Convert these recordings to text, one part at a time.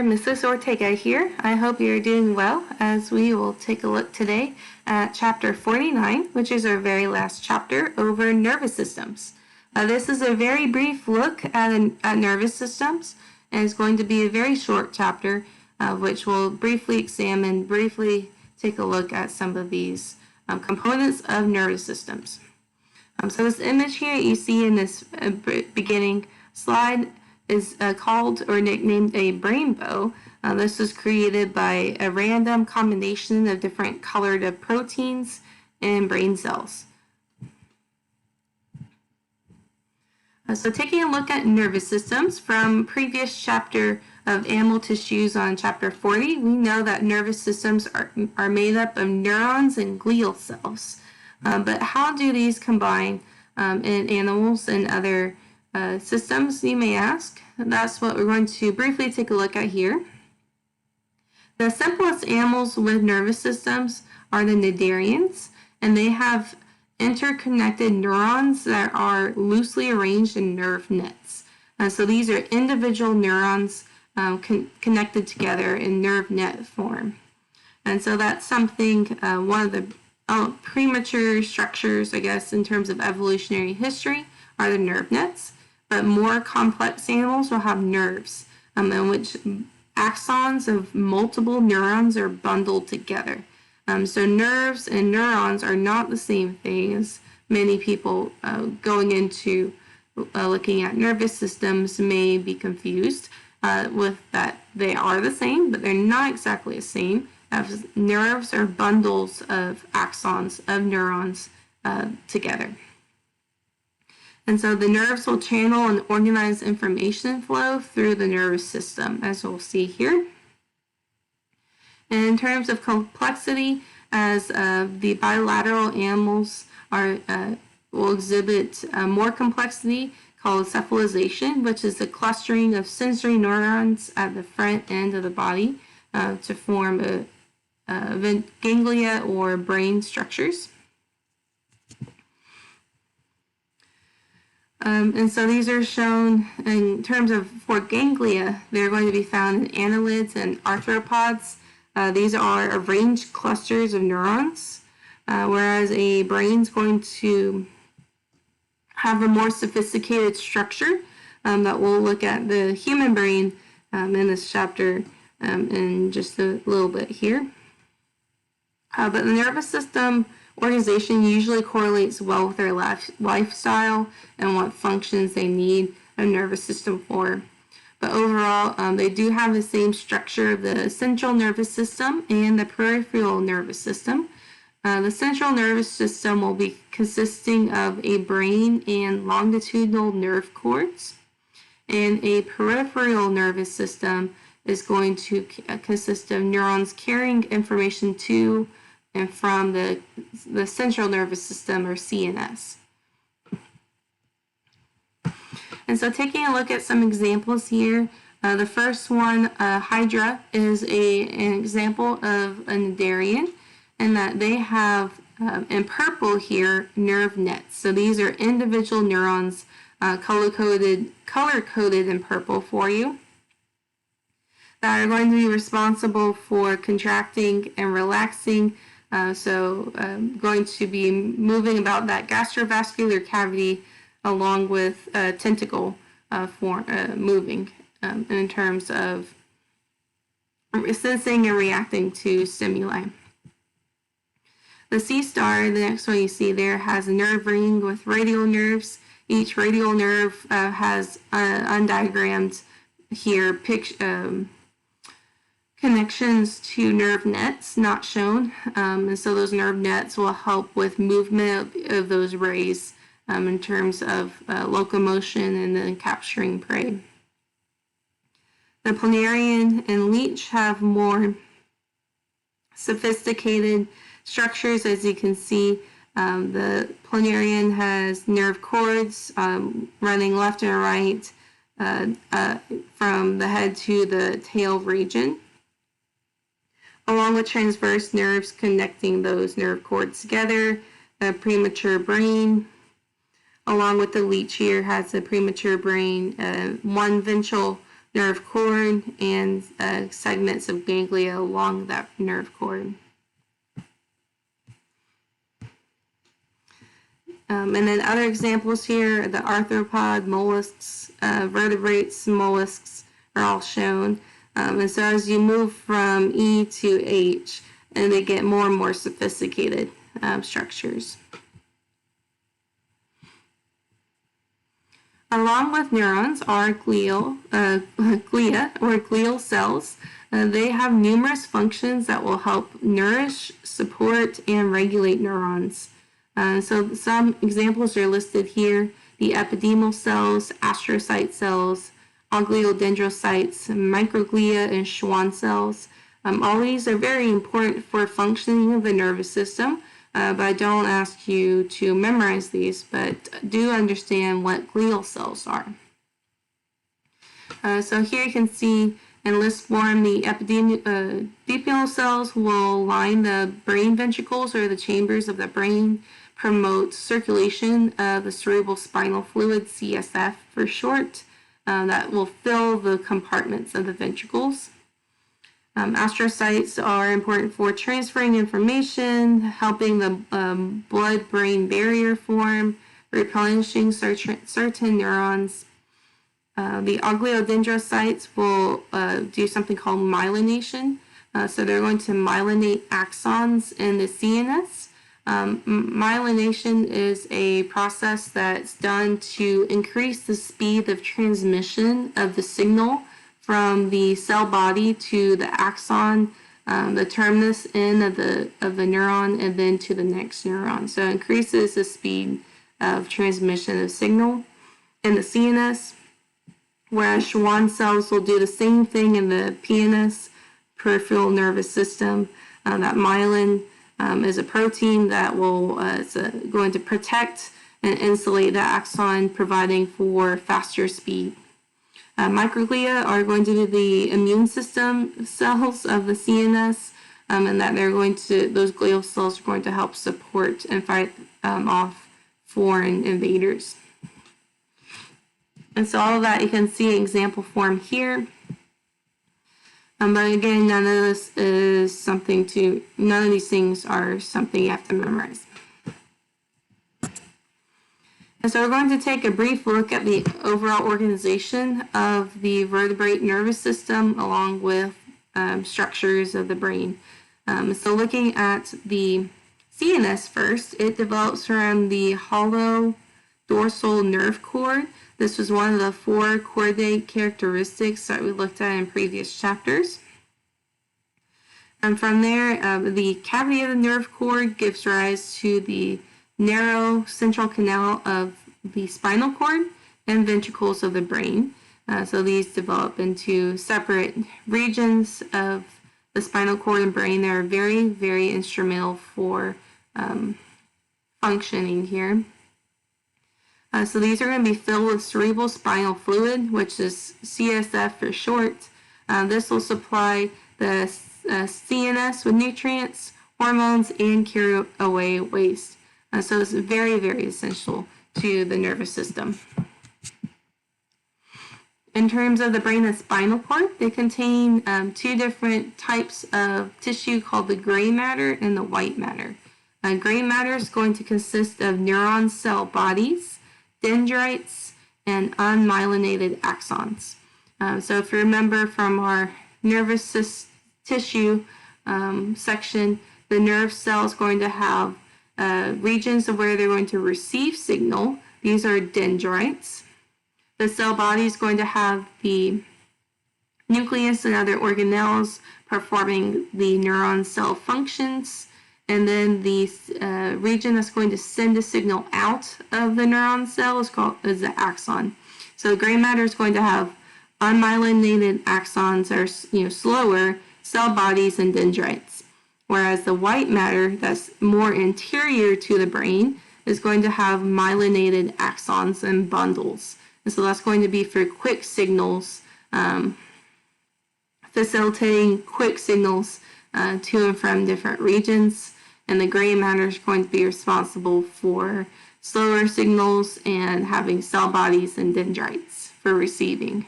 Mrs. Ortega here. I hope you're doing well as we will take a look today at chapter 49, which is our very last chapter over nervous systems. This is a very brief look at nervous systems, and it's going to be a very short chapter, which will briefly take a look at some of these components of nervous systems. So this image here you see in this beginning slide is called or nicknamed a brain bow. This was created by a random combination of different colored proteins in brain cells. So taking a look at nervous systems from previous chapter of animal tissues on chapter 40, we know that nervous systems are made up of neurons and glial cells. But how do these combine in animals and other systems, you may ask? That's what we're going to briefly take a look at here. The simplest animals with nervous systems are the Cnidarians, and they have interconnected neurons that are loosely arranged in nerve nets. So these are individual neurons connected together in nerve net form. And so that's something, one of the premature structures, I guess, in terms of evolutionary history are the nerve nets. But more complex animals will have nerves, in which axons of multiple neurons are bundled together. So nerves and neurons are not the same thing, as many people going into looking at nervous systems may be confused with that they are the same, but they're not exactly the same, as nerves are bundles of axons of neurons together. And so the nerves will channel and organize information flow through the nervous system, as we'll see here. And in terms of complexity, as the bilateral animals will exhibit more complexity called cephalization, which is the clustering of sensory neurons at the front end of the body to form ganglia or brain structures. And so these are shown in terms of, for ganglia, they're going to be found in annelids and arthropods. These are arranged clusters of neurons, whereas a brain is going to have a more sophisticated structure that we'll look at the human brain in this chapter in just a little bit here. But the nervous system organization usually correlates well with their lifestyle and what functions they need a nervous system for. But overall, they do have the same structure of the central nervous system and the peripheral nervous system. The central nervous system will be consisting of a brain and longitudinal nerve cords, and a peripheral nervous system is going to consist of neurons carrying information to and from the central nervous system, or CNS. And so taking a look at some examples here, the first one, Hydra, is an example of a Cnidarian, in that they have, in purple here, nerve nets. So these are individual neurons color-coded in purple for you, that are going to be responsible for contracting and relaxing. Going to be moving about that gastrovascular cavity along with tentacle moving in terms of sensing and reacting to stimuli. The sea star, the next one you see there, has a nerve ring with radial nerves. Each radial nerve has undiagrammed here connections to nerve nets, not shown, and so those nerve nets will help with movement of those rays in terms of locomotion and then capturing prey. The planarian and leech have more sophisticated structures. As you can see, the planarian has nerve cords running left and right from the head to the tail region, along with transverse nerves connecting those nerve cords together. The premature brain, along with the leech here, has a premature brain, one ventral nerve cord and segments of ganglia along that nerve cord. And then other examples here, the arthropod, mollusks, vertebrates, mollusks are all shown. And so as you move from E to H, and they get more and more sophisticated structures. Along with neurons are glia or glial cells. They have numerous functions that will help nourish, support, and regulate neurons. So some examples are listed here: the epidermal cells, astrocyte cells, oligodendrocytes, microglia, and Schwann cells. All these are very important for functioning of the nervous system, but I don't ask you to memorize these, but do understand what glial cells are. So here you can see in list form, the epidermal cells will line the brain ventricles or the chambers of the brain, promote circulation of the cerebral spinal fluid, CSF for short, that will fill the compartments of the ventricles. Astrocytes are important for transferring information, helping the blood-brain barrier form, replenishing certain neurons. The oligodendrocytes will do something called myelination. So they're going to myelinate axons in the CNS. Myelination is a process that's done to increase the speed of transmission of the signal from the cell body to the axon, the terminus end of the neuron, and then to the next neuron. So it increases the speed of transmission of signal in the CNS, whereas Schwann cells will do the same thing in the PNS, peripheral nervous system. That myelin is a protein that will going to protect and insulate the axon, providing for faster speed. Microglia are going to be the immune system cells of the CNS, and that those glial cells are going to help support and fight off foreign invaders. And so all of that you can see in example form here. But again, none of these things are something you have to memorize. And so we're going to take a brief look at the overall organization of the vertebrate nervous system along with structures of the brain. So looking at the CNS first, it develops from the hollow dorsal nerve cord. This was one of the 4 chordate characteristics that we looked at in previous chapters. And from there, the cavity of the nerve cord gives rise to the narrow central canal of the spinal cord and ventricles of the brain. So these develop into separate regions of the spinal cord and brain. They're very, very instrumental for functioning here. So these are going to be filled with cerebral spinal fluid, which is CSF for short. This will supply the CNS with nutrients, hormones, and carry away waste. So it's very, very essential to the nervous system. In terms of the brain and spinal cord, they contain 2 different types of tissue called the gray matter and the white matter. Gray matter is going to consist of neuron cell bodies, dendrites, and unmyelinated axons. So if you remember from our nervous tissue section, the nerve cell is going to have regions of where they're going to receive signal. These are dendrites. The cell body is going to have the nucleus and other organelles performing the neuron cell functions. And then the region that's going to send a signal out of the neuron cell is the axon. So the gray matter is going to have unmyelinated axons, or slower cell bodies and dendrites. Whereas the white matter, that's more anterior to the brain, is going to have myelinated axons and bundles. And so that's going to be for quick signals, facilitating quick signals to and from different regions. And the gray matter is going to be responsible for slower signals and having cell bodies and dendrites for receiving.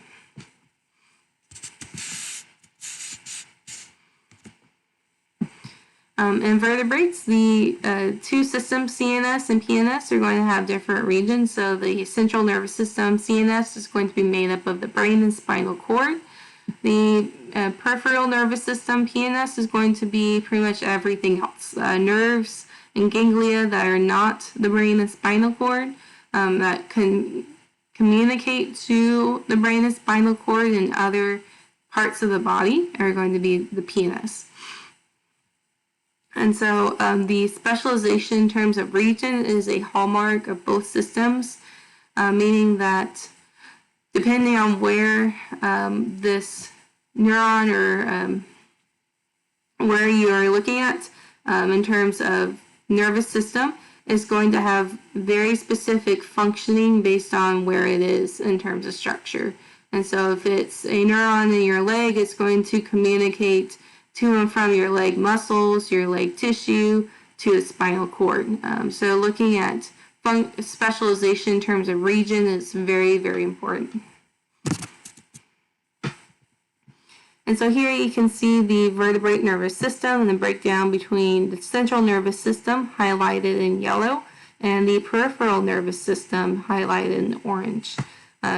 In vertebrates, the two systems, CNS and PNS, are going to have different regions. So the central nervous system, CNS, is going to be made up of the brain and spinal cord. The peripheral nervous system, PNS, is going to be pretty much everything else. Nerves and ganglia that are not the brain and spinal cord, that can communicate to the brain and spinal cord and other parts of the body, are going to be the PNS. And so the specialization in terms of region is a hallmark of both systems, meaning that depending on where this neuron or where you are looking at in terms of nervous system, is going to have very specific functioning based on where it is in terms of structure. And so if it's a neuron in your leg, it's going to communicate to and from your leg muscles, your leg tissue, to the spinal cord. So looking at specialization in terms of region is very, very important. And so here you can see the vertebrate nervous system and the breakdown between the central nervous system, highlighted in yellow, and the peripheral nervous system, highlighted in orange.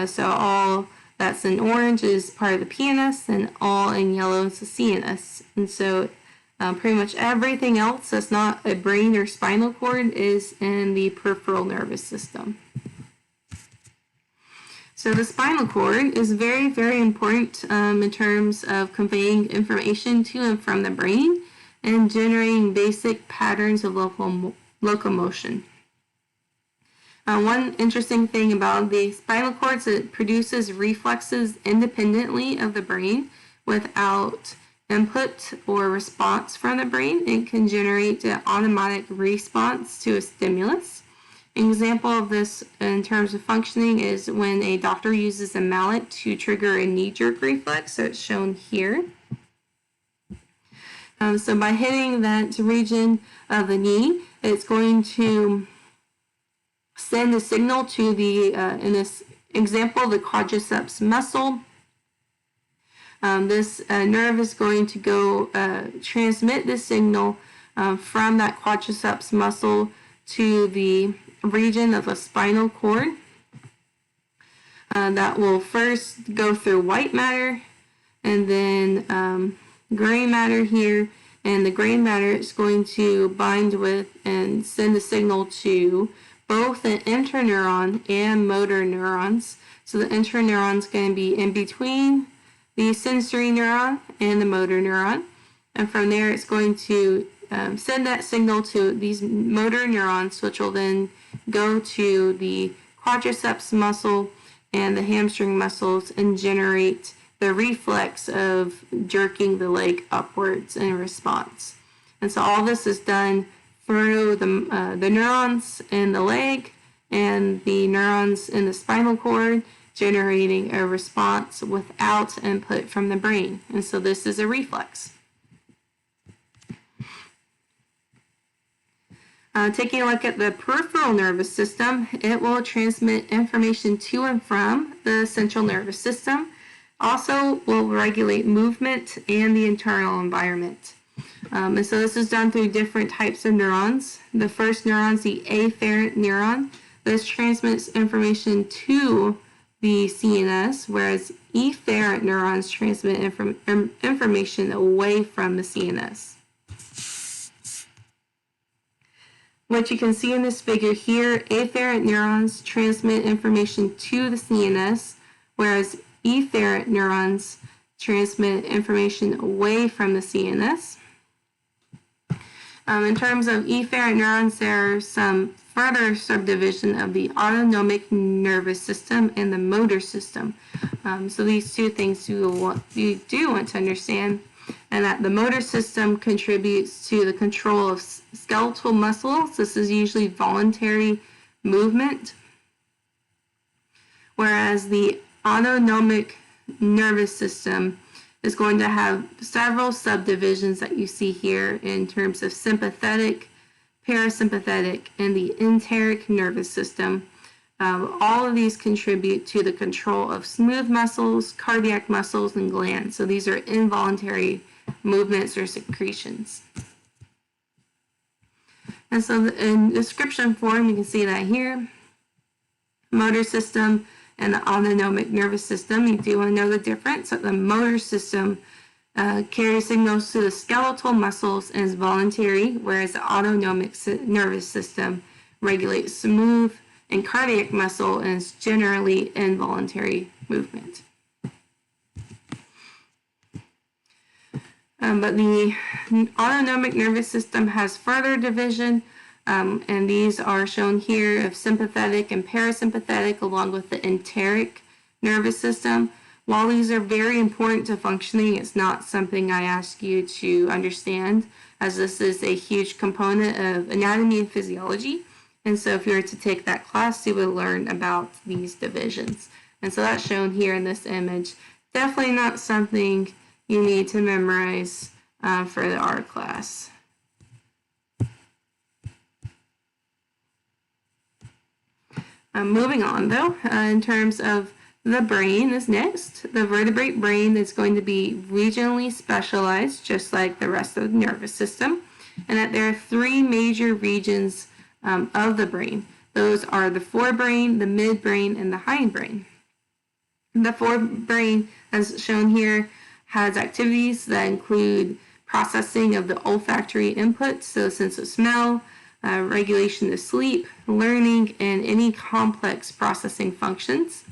So all that's in orange is part of the PNS, and all in yellow is the CNS. And so pretty much everything else that's not a brain or spinal cord is in the peripheral nervous system. So the spinal cord is very, very important in terms of conveying information to and from the brain and generating basic patterns of locomotion. One interesting thing about the spinal cord is it produces reflexes independently of the brain without input or response from the brain. It can generate an automatic response to a stimulus. An example of this in terms of functioning is when a doctor uses a mallet to trigger a knee-jerk reflex, so it's shown here. So by hitting that region of the knee, it's going to send a signal to the, in this example, the quadriceps muscle. This nerve is going to go transmit the signal from that quadriceps muscle to the region of the spinal cord. That will first go through white matter and then gray matter here. And the gray matter is going to bind with and send a signal to both the interneuron and motor neurons. So the interneuron is going to be in between the sensory neuron and the motor neuron. And from there, it's going to send that signal to these motor neurons, which will then go to the quadriceps muscle and the hamstring muscles and generate the reflex of jerking the leg upwards in response. And so all this is done through the neurons in the leg and the neurons in the spinal cord, generating a response without input from the brain. And so this is a reflex. Taking a look at the peripheral nervous system, it will transmit information to and from the central nervous system. Also will regulate movement and the internal environment. And so this is done through different types of neurons. The first neuron is the afferent neuron. This transmits information to the CNS, whereas efferent neurons transmit information away from the CNS. What you can see in this figure here, afferent neurons transmit information to the CNS, whereas efferent neurons transmit information away from the CNS. In terms of efferent neurons, there are some further subdivision of the autonomic nervous system and the motor system. So these two things you do want to understand, and that the motor system contributes to the control of skeletal muscles. This is usually voluntary movement, whereas the autonomic nervous system is going to have several subdivisions that you see here in terms of sympathetic, parasympathetic, and the enteric nervous system. All of these contribute to the control of smooth muscles, cardiac muscles, and glands. So these are involuntary movements or secretions. And so in description form, you can see that here. Motor system and the autonomic nervous system. You do want to know the difference. So the motor system carries signals to the skeletal muscles and is voluntary, whereas the autonomic nervous system regulates smooth and cardiac muscle and is generally involuntary movement. But the autonomic nervous system has further division, and these are shown here of sympathetic and parasympathetic along with the enteric nervous system. While these are very important to functioning, it's not something I ask you to understand, as this is a huge component of anatomy and physiology. And so if you were to take that class, you would learn about these divisions. And so that's shown here in this image. Definitely not something you need to memorize for the art class. Moving on though, in terms of the brain is next. The vertebrate brain is going to be regionally specialized, just like the rest of the nervous system, and that there are three major regions of the brain. Those are the forebrain, the midbrain, and the hindbrain. The forebrain, as shown here, has activities that include processing of the olfactory inputs, so sense of smell, regulation of sleep, learning, and any complex processing functions.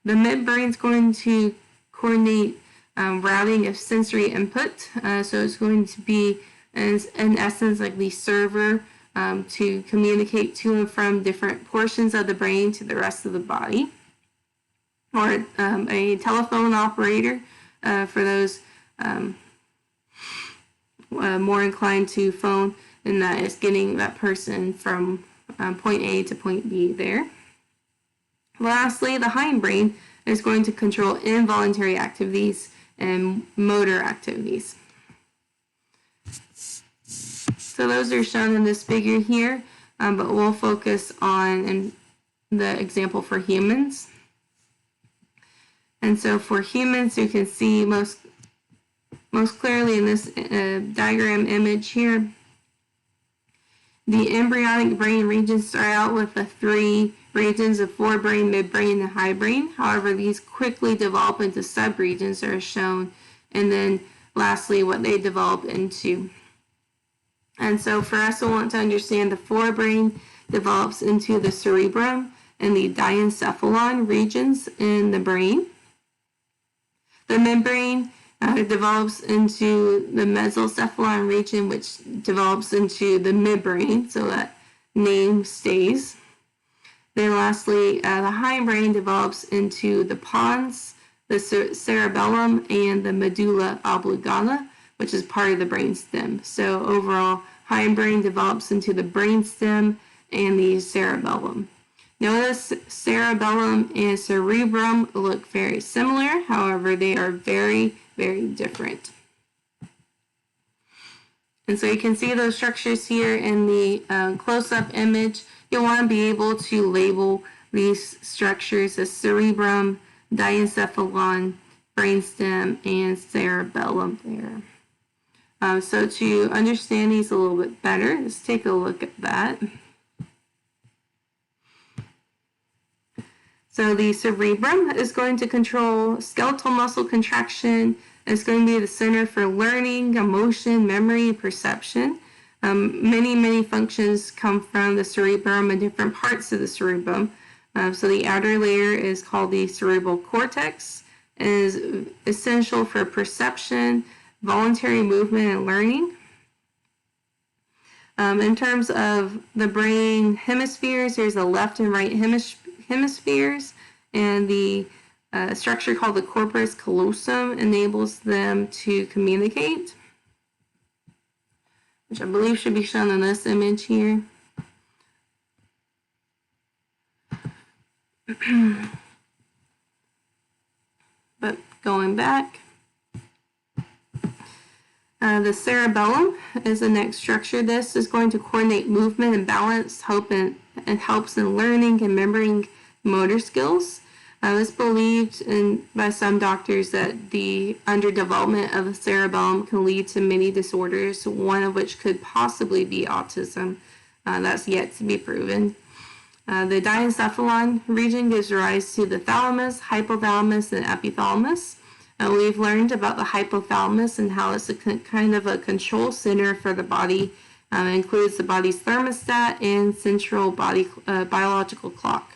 The midbrain is going to coordinate routing of sensory input, so it's going to be, in essence, like the server to communicate to and from different portions of the brain to the rest of the body, or a telephone operator for those more inclined to phone, and that is getting that person from point A to point B there. Lastly, the hindbrain is going to control involuntary activities and motor activities. So those are shown in this figure here, but we'll focus on the example for humans. And so for humans, you can see most clearly in this diagram image here, the embryonic brain regions start out with the three regions of forebrain, midbrain, and hindbrain. However, these quickly develop into subregions that are shown, and then lastly, what they develop into. And so for us to want to understand, the forebrain develops into the cerebrum and the diencephalon regions in the brain. The midbrain develops into the mesocephalon region, which develops into the midbrain, so that name stays. Then lastly, the hindbrain develops into the pons, the cerebellum, and the medulla oblongata, which is part of the brainstem. So overall, hindbrain develops into the brainstem and the cerebellum. Notice cerebellum and cerebrum look very similar, however, they are very, very different. And so you can see those structures here in the close-up image. You'll want to be able to label these structures as cerebrum, diencephalon, brainstem, and cerebellum there. So to understand these a little bit better, let's take a look at that. So the cerebrum is going to control skeletal muscle contraction. It's going to be the center for learning, emotion, memory, and perception. Many functions come from the cerebrum and different parts of the cerebrum. So the outer layer is called the cerebral cortex and is essential for perception, voluntary movement, and learning. In terms of the brain hemispheres, there's the left and right hemispheres, and the structure called the corpus callosum enables them to communicate, which I believe should be shown in this image here. But going back, the cerebellum is the next structure. This is going to coordinate movement and balance, helps in learning and remembering motor skills. It's believed by some doctors that the underdevelopment of the cerebellum can lead to many disorders, one of which could possibly be autism. That's yet to be proven. The diencephalon region gives rise to the thalamus, hypothalamus, and epithalamus. We've learned about the hypothalamus and how it's a kind of a control center for the body. It includes the body's thermostat and central body biological clock.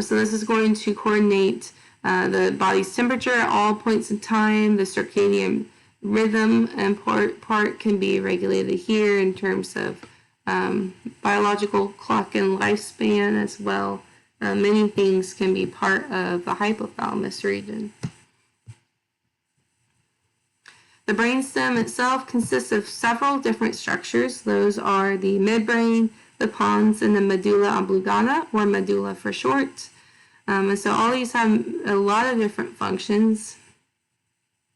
So this is going to coordinate the body's temperature at all points in time. The circadian rhythm and part can be regulated here in terms of biological clock and lifespan as well. Many things can be part of the hypothalamus region. The brainstem itself consists of several different structures. Those are the midbrain, the pons, and the medulla oblongata, or medulla for short. And so all these have a lot of different functions,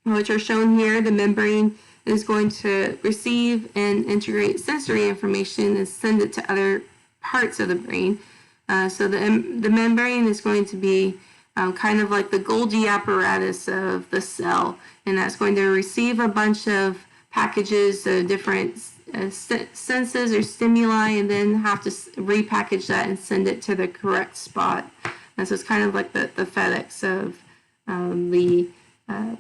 which are shown here. The midbrain is going to receive and integrate sensory information and send it to other parts of the brain. So the membrane is going to be kind of like the Golgi apparatus of the cell, and that's going to receive a bunch of packages of different senses or stimuli, and then have to repackage that and send it to the correct spot. And so it's kind of like the FedEx of the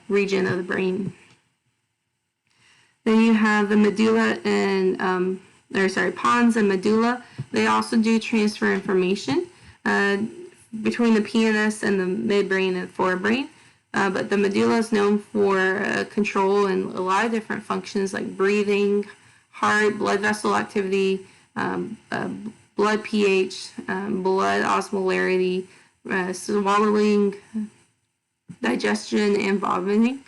region of the brain. Then you have the medulla and pons and medulla. They also do transfer information between the PNS and the midbrain and forebrain. But the medulla is known for control and a lot of different functions like breathing, heart, blood vessel activity, blood pH, blood osmolarity, swallowing, digestion, and vomiting.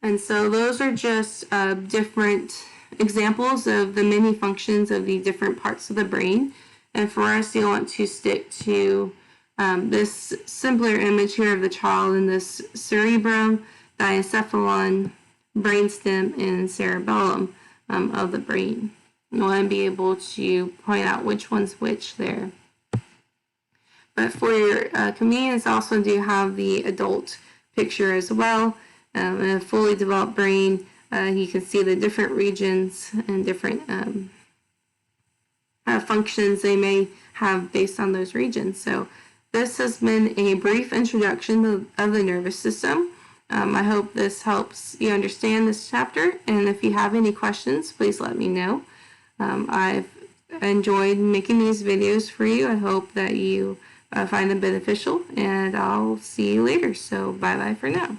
And so those are just different examples of the many functions of the different parts of the brain. And for us, you want to stick to this simpler image here of the child in this cerebrum, diencephalon, brainstem, and cerebellum of the brain. You want to be able to point out which one's which there. But for your convenience, also do have the adult picture as well. In a fully developed brain, you can see the different regions and different functions they may have based on those regions. So this has been a brief introduction of the nervous system. I hope this helps you understand this chapter, and if you have any questions, please let me know. I've enjoyed making these videos for you. I hope that you find them beneficial, and I'll see you later. So bye-bye for now.